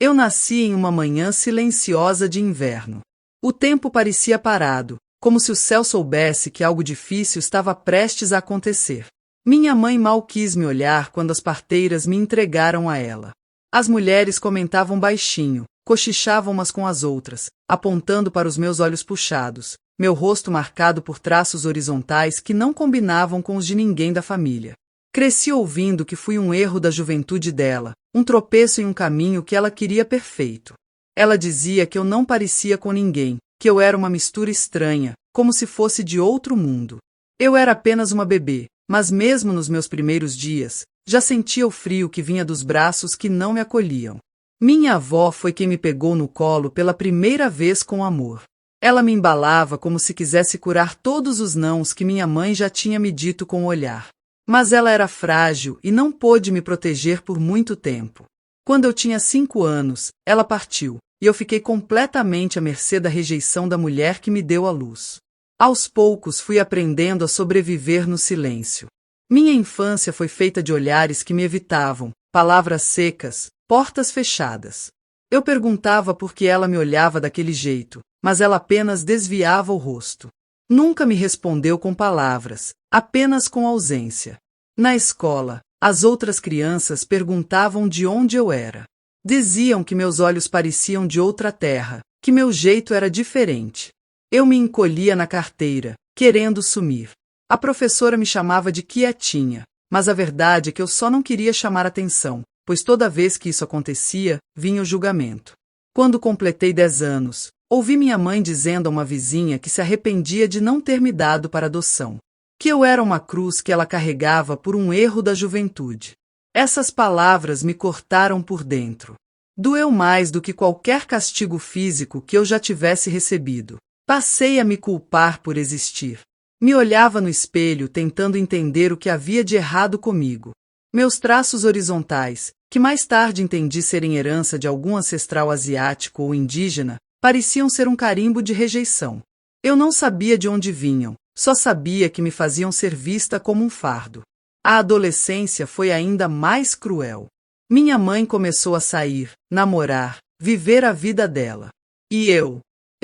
Eu nasci em uma manhã silenciosa de inverno. O tempo parecia parado, como se o céu soubesse que algo difícil estava prestes a acontecer. Minha mãe mal quis me olhar quando as parteiras me entregaram a ela. As mulheres comentavam baixinho, cochichavam umas com as outras, apontando para os meus olhos puxados, meu rosto marcado por traços horizontais que não combinavam com os de ninguém da família. Cresci ouvindo que fui um erro da juventude dela, um tropeço em um caminho que ela queria perfeito. Ela dizia que eu não parecia com ninguém, que eu era uma mistura estranha, como se fosse de outro mundo. Eu era apenas uma bebê, mas mesmo nos meus primeiros dias, já sentia o frio que vinha dos braços que não me acolhiam. Minha avó foi quem me pegou no colo pela primeira vez com amor. Ela me embalava como se quisesse curar todos os nãos que minha mãe já tinha me dito com o olhar. Mas ela era frágil e não pôde me proteger por muito tempo. Quando eu tinha 5 anos, ela partiu, e eu fiquei completamente à mercê da rejeição da mulher que me deu à luz. Aos poucos fui aprendendo a sobreviver no silêncio. Minha infância foi feita de olhares que me evitavam, palavras secas, portas fechadas. Eu perguntava por que ela me olhava daquele jeito, mas ela apenas desviava o rosto. Nunca me respondeu com palavras, apenas com ausência. Na escola, as outras crianças perguntavam de onde eu era. Diziam que meus olhos pareciam de outra terra, que meu jeito era diferente. Eu me encolhia na carteira, querendo sumir. A professora me chamava de quietinha, mas a verdade é que eu só não queria chamar atenção, pois toda vez que isso acontecia, vinha o julgamento. Quando completei 10 anos, ouvi minha mãe dizendo a uma vizinha que se arrependia de não ter me dado para adoção. Que eu era uma cruz que ela carregava por um erro da juventude. Essas palavras me cortaram por dentro. Doeu mais do que qualquer castigo físico que eu já tivesse recebido. Passei a me culpar por existir. Me olhava no espelho tentando entender o que havia de errado comigo. Meus traços horizontais, que mais tarde entendi serem herança de algum ancestral asiático ou indígena, pareciam ser um carimbo de rejeição. Eu não sabia de onde vinham, só sabia que me faziam ser vista como um fardo. A adolescência foi ainda mais cruel. Minha mãe começou a sair, namorar, viver a vida dela. E eu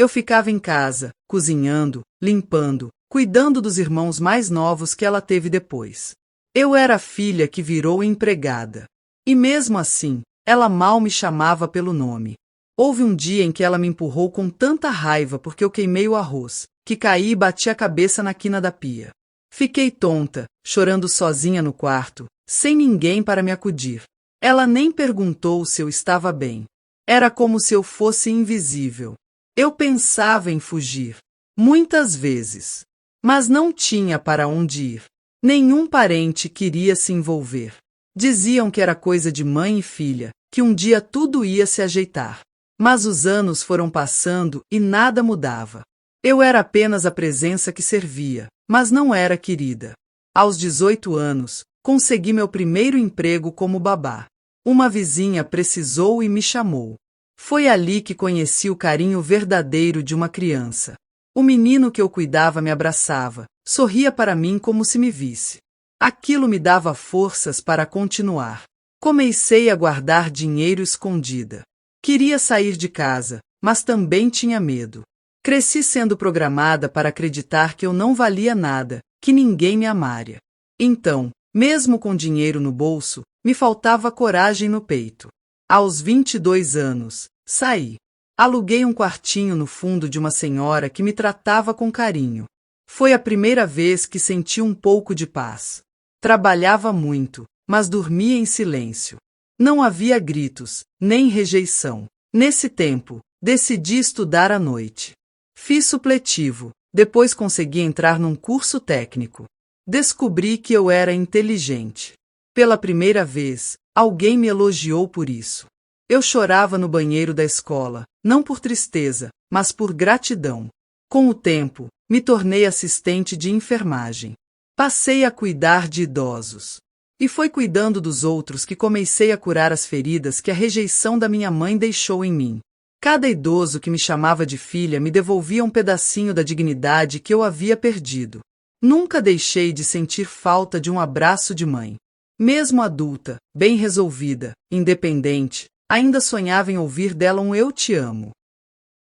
ficava em casa, cozinhando, limpando, cuidando dos irmãos mais novos que ela teve depois. Eu era a filha que virou empregada. E mesmo assim, ela mal me chamava pelo nome. Houve um dia em que ela me empurrou com tanta raiva porque eu queimei o arroz, que caí e bati a cabeça na quina da pia. Fiquei tonta, chorando sozinha no quarto, sem ninguém para me acudir. Ela nem perguntou se eu estava bem. Era como se eu fosse invisível. Eu pensava em fugir, muitas vezes, mas não tinha para onde ir. Nenhum parente queria se envolver. Diziam que era coisa de mãe e filha, que um dia tudo ia se ajeitar. Mas os anos foram passando e nada mudava. Eu era apenas a presença que servia, mas não era querida. Aos 18 anos, consegui meu primeiro emprego como babá. Uma vizinha precisou e me chamou. Foi ali que conheci o carinho verdadeiro de uma criança. O menino que eu cuidava me abraçava, sorria para mim como se me visse. Aquilo me dava forças para continuar. Comecei a guardar dinheiro escondida. Queria sair de casa, mas também tinha medo. Cresci sendo programada para acreditar que eu não valia nada, que ninguém me amaria. Então, mesmo com dinheiro no bolso, me faltava coragem no peito. Aos 22 anos, saí. Aluguei um quartinho no fundo de uma senhora que me tratava com carinho. Foi a primeira vez que senti um pouco de paz. Trabalhava muito, mas dormia em silêncio. Não havia gritos, nem rejeição. Nesse tempo, decidi estudar à noite. Fiz supletivo, depois consegui entrar num curso técnico. Descobri que eu era inteligente. Pela primeira vez, alguém me elogiou por isso. Eu chorava no banheiro da escola, não por tristeza, mas por gratidão. Com o tempo, me tornei assistente de enfermagem. Passei a cuidar de idosos. E foi cuidando dos outros que comecei a curar as feridas que a rejeição da minha mãe deixou em mim. Cada idoso que me chamava de filha me devolvia um pedacinho da dignidade que eu havia perdido. Nunca deixei de sentir falta de um abraço de mãe. Mesmo adulta, bem resolvida, independente, Ainda sonhava em ouvir dela um eu te amo.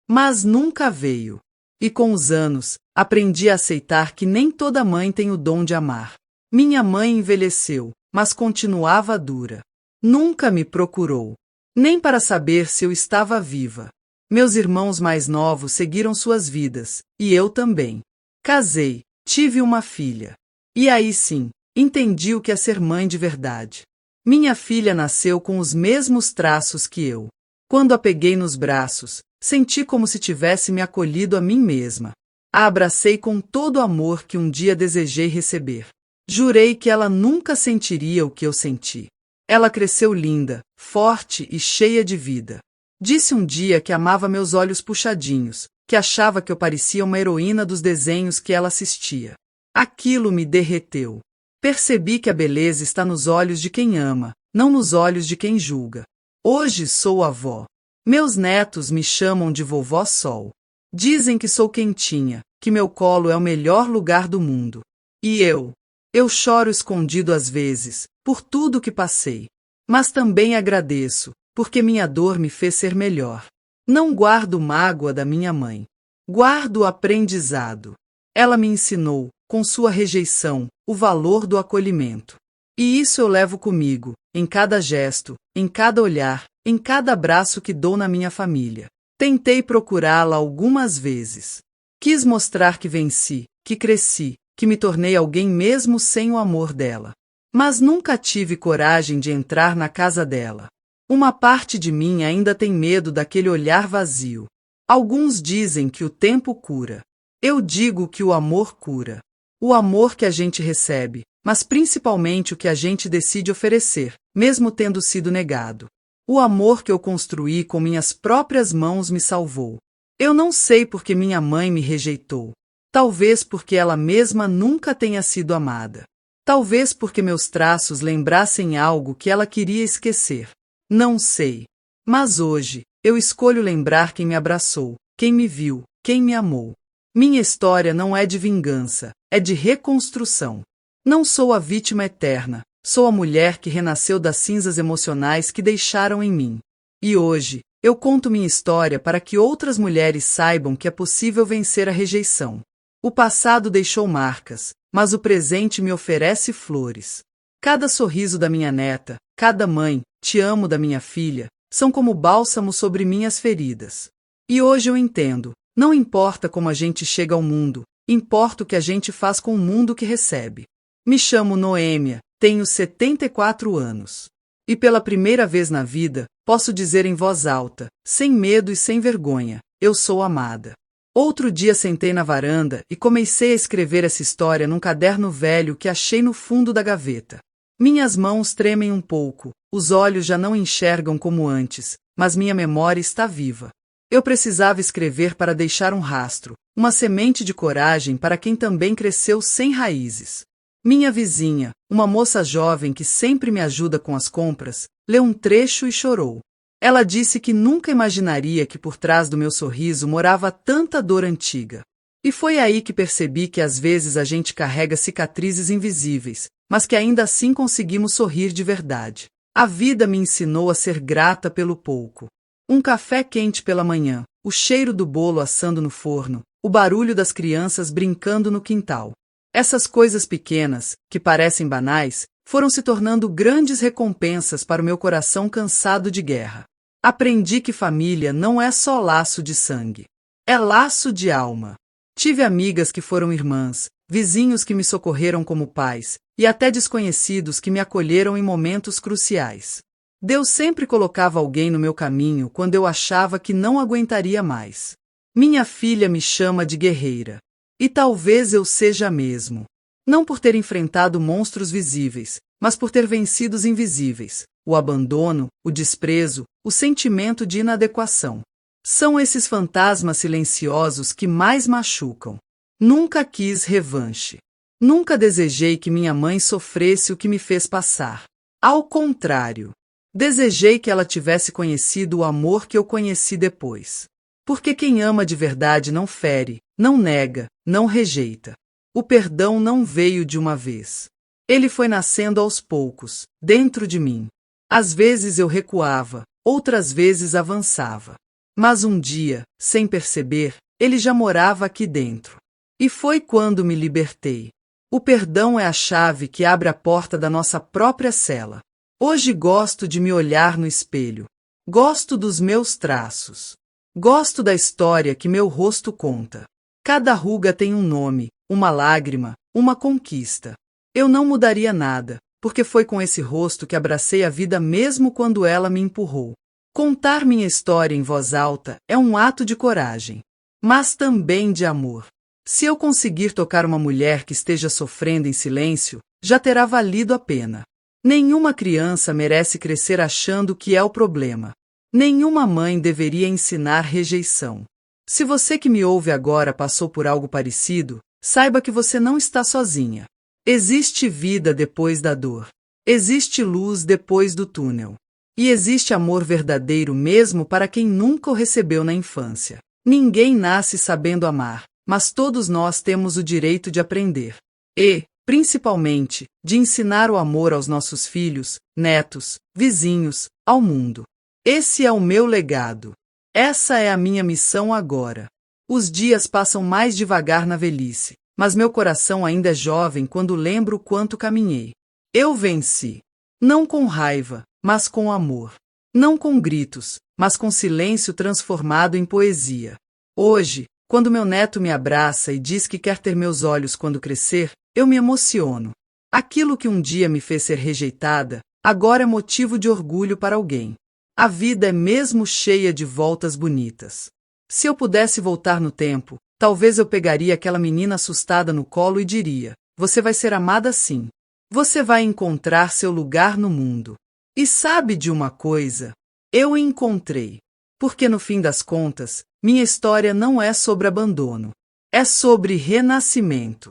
Mas nunca veio. E com os anos, aprendi a aceitar que nem toda mãe tem o dom de amar. Minha mãe envelheceu, mas continuava dura. Nunca me procurou, nem para saber se eu estava viva. Meus irmãos mais novos seguiram suas vidas, e eu também. Casei, tive uma filha. E aí sim, entendi o que é ser mãe de verdade. Minha filha nasceu com os mesmos traços que eu. Quando a peguei nos braços, senti como se tivesse me acolhido a mim mesma. A abracei com todo o amor que um dia desejei receber. Jurei que ela nunca sentiria o que eu senti. Ela cresceu linda, forte e cheia de vida. Disse um dia que amava meus olhos puxadinhos, que achava que eu parecia uma heroína dos desenhos que ela assistia. Aquilo me derreteu. Percebi que a beleza está nos olhos de quem ama, não nos olhos de quem julga. Hoje sou avó. Meus netos me chamam de vovó Sol. Dizem que sou quentinha, que meu colo é o melhor lugar do mundo. E eu choro escondido às vezes, por tudo que passei. Mas também agradeço, porque minha dor me fez ser melhor. Não guardo mágoa da minha mãe. Guardo o aprendizado. Ela me ensinou, com sua rejeição, o valor do acolhimento. E isso eu levo comigo, em cada gesto, em cada olhar, em cada abraço que dou na minha família. Tentei procurá-la algumas vezes. Quis mostrar que venci, que cresci, que me tornei alguém mesmo sem o amor dela. Mas nunca tive coragem de entrar na casa dela. Uma parte de mim ainda tem medo daquele olhar vazio. Alguns dizem que o tempo cura. Eu digo que o amor cura. O amor que a gente recebe, mas principalmente o que a gente decide oferecer, mesmo tendo sido negado. O amor que eu construí com minhas próprias mãos me salvou. Eu não sei por que minha mãe me rejeitou. Talvez porque ela mesma nunca tenha sido amada. Talvez porque meus traços lembrassem algo que ela queria esquecer. Não sei. Mas hoje, eu escolho lembrar quem me abraçou, quem me viu, quem me amou. Minha história não é de vingança, é de reconstrução. Não sou a vítima eterna, sou a mulher que renasceu das cinzas emocionais que deixaram em mim. E hoje, eu conto minha história para que outras mulheres saibam que é possível vencer a rejeição. O passado deixou marcas, mas o presente me oferece flores. Cada sorriso da minha neta, cada mãe, te amo da minha filha, são como bálsamo sobre minhas feridas. E hoje eu entendo, não importa como a gente chega ao mundo, importa o que a gente faz com o mundo que recebe. Me chamo Noêmia, tenho 74 anos. E pela primeira vez na vida, posso dizer em voz alta, sem medo e sem vergonha, eu sou amada. Outro dia sentei na varanda e comecei a escrever essa história num caderno velho que achei no fundo da gaveta. Minhas mãos tremem um pouco, os olhos já não enxergam como antes, mas minha memória está viva. Eu precisava escrever para deixar um rastro, uma semente de coragem para quem também cresceu sem raízes. Minha vizinha, uma moça jovem que sempre me ajuda com as compras, leu um trecho e chorou. Ela disse que nunca imaginaria que por trás do meu sorriso morava tanta dor antiga. E foi aí que percebi que às vezes a gente carrega cicatrizes invisíveis, mas que ainda assim conseguimos sorrir de verdade. A vida me ensinou a ser grata pelo pouco. Um café quente pela manhã, o cheiro do bolo assando no forno, o barulho das crianças brincando no quintal. Essas coisas pequenas, que parecem banais, foram se tornando grandes recompensas para o meu coração cansado de guerra. Aprendi que família não é só laço de sangue. É laço de alma. Tive amigas que foram irmãs, vizinhos que me socorreram como pais, e até desconhecidos que me acolheram em momentos cruciais. Deus sempre colocava alguém no meu caminho quando eu achava que não aguentaria mais. Minha filha me chama de guerreira. E talvez eu seja mesmo. Não por ter enfrentado monstros visíveis, mas por ter vencido os invisíveis, o abandono, o desprezo, o sentimento de inadequação. São esses fantasmas silenciosos que mais machucam. Nunca quis revanche. Nunca desejei que minha mãe sofresse o que me fez passar. Ao contrário, desejei que ela tivesse conhecido o amor que eu conheci depois. Porque quem ama de verdade não fere, não nega, não rejeita. O perdão não veio de uma vez. Ele foi nascendo aos poucos, dentro de mim. Às vezes eu recuava, outras vezes avançava. Mas um dia, sem perceber, ele já morava aqui dentro. E foi quando me libertei. O perdão é a chave que abre a porta da nossa própria cela. Hoje gosto de me olhar no espelho. Gosto dos meus traços. Gosto da história que meu rosto conta. Cada ruga tem um nome, uma lágrima, uma conquista. Eu não mudaria nada, porque foi com esse rosto que abracei a vida mesmo quando ela me empurrou. Contar minha história em voz alta é um ato de coragem, mas também de amor. Se eu conseguir tocar uma mulher que esteja sofrendo em silêncio, já terá valido a pena. Nenhuma criança merece crescer achando que é o problema. Nenhuma mãe deveria ensinar rejeição. Se você que me ouve agora passou por algo parecido, saiba que você não está sozinha. Existe vida depois da dor. Existe luz depois do túnel. E existe amor verdadeiro mesmo para quem nunca o recebeu na infância. Ninguém nasce sabendo amar, mas todos nós temos o direito de aprender. E, principalmente, de ensinar o amor aos nossos filhos, netos, vizinhos, ao mundo. Esse é o meu legado. Essa é a minha missão agora. Os dias passam mais devagar na velhice, mas meu coração ainda é jovem quando lembro o quanto caminhei. Eu venci. Não com raiva, mas com amor. Não com gritos, mas com silêncio transformado em poesia. Hoje, quando meu neto me abraça e diz que quer ter meus olhos quando crescer, eu me emociono. Aquilo que um dia me fez ser rejeitada, agora é motivo de orgulho para alguém. A vida é mesmo cheia de voltas bonitas. Se eu pudesse voltar no tempo, talvez eu pegaria aquela menina assustada no colo e diria: você vai ser amada sim. Você vai encontrar seu lugar no mundo. E sabe de uma coisa? Eu encontrei. Porque no fim das contas, minha história não é sobre abandono. É sobre renascimento.